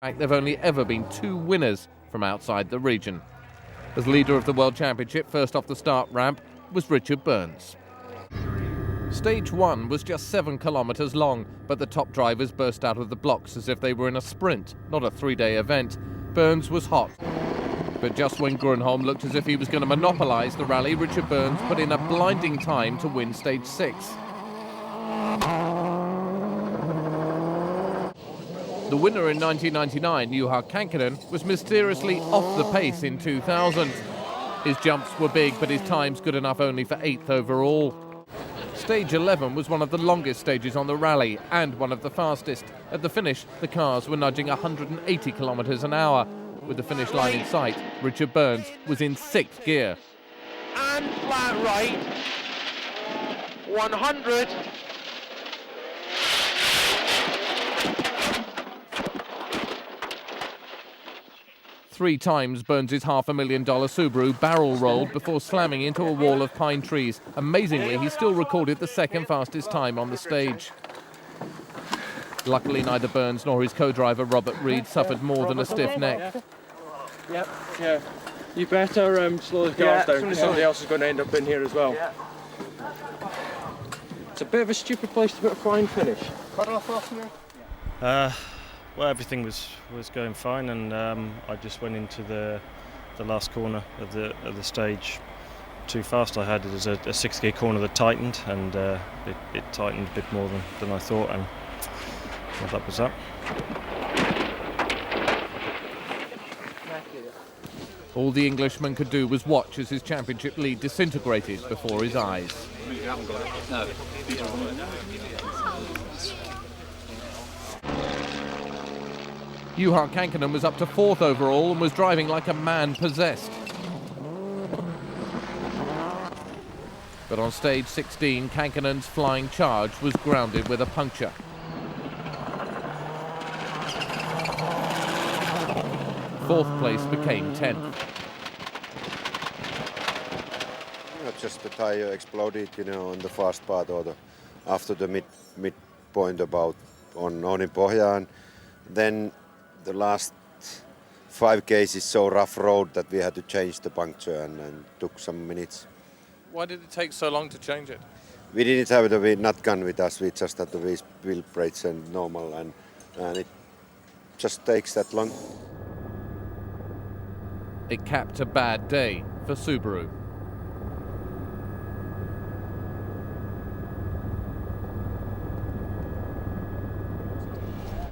In fact, there have only ever been 2 winners from outside the region. As leader of the World Championship, first off the start ramp was Richard Burns. Stage 1 was just 7 kilometres long, but the top drivers burst out of the blocks as if they were in a sprint, not a 3-day event. Burns was hot. But just when Grönholm looked as if he was going to monopolise the rally, Richard Burns put in a blinding time to win Stage 6. The winner in 1999, Juha Kankkunen, was mysteriously off the pace in 2000. His jumps were big, but his time's good enough only for 8th overall. Stage 11 was one of the longest stages on the rally and one of the fastest. At the finish, the cars were nudging 180 kilometres an hour. With the finish line in sight, Richard Burns was in 6th gear. And flat right, 100. Three times Burns' $500,000 Subaru barrel rolled before slamming into a wall of pine trees. Amazingly, he still recorded the second fastest time on the stage. Luckily, neither Burns nor his co-driver Robert Reed suffered more than a stiff neck. Yep, yeah. You better slow the cars down because somebody else is going to end up in here as well. Yeah. It's a bit of a stupid place to put a flying finish. Well, everything was going fine, and I just went into the last corner of the stage too fast. I had it as a 6th gear corner that tightened, and it tightened a bit more than I thought, and well, that was that. All the Englishman could do was watch as his championship lead disintegrated before his eyes. Juha Kankkunen was up to 4th overall and was driving like a man possessed. But on stage 16, Kankkunen's flying charge was grounded with a puncture. Fourth place became 10th. Just the tire exploded, on the fast part or after the mid point about on in Pohjaan. Then the last 5 cases so rough road that we had to change the puncture and took some minutes. Why did it take so long to change it? We didn't have the nut gun with us. We just had the wheel brakes and normal, and it just takes that long. It capped a bad day for Subaru.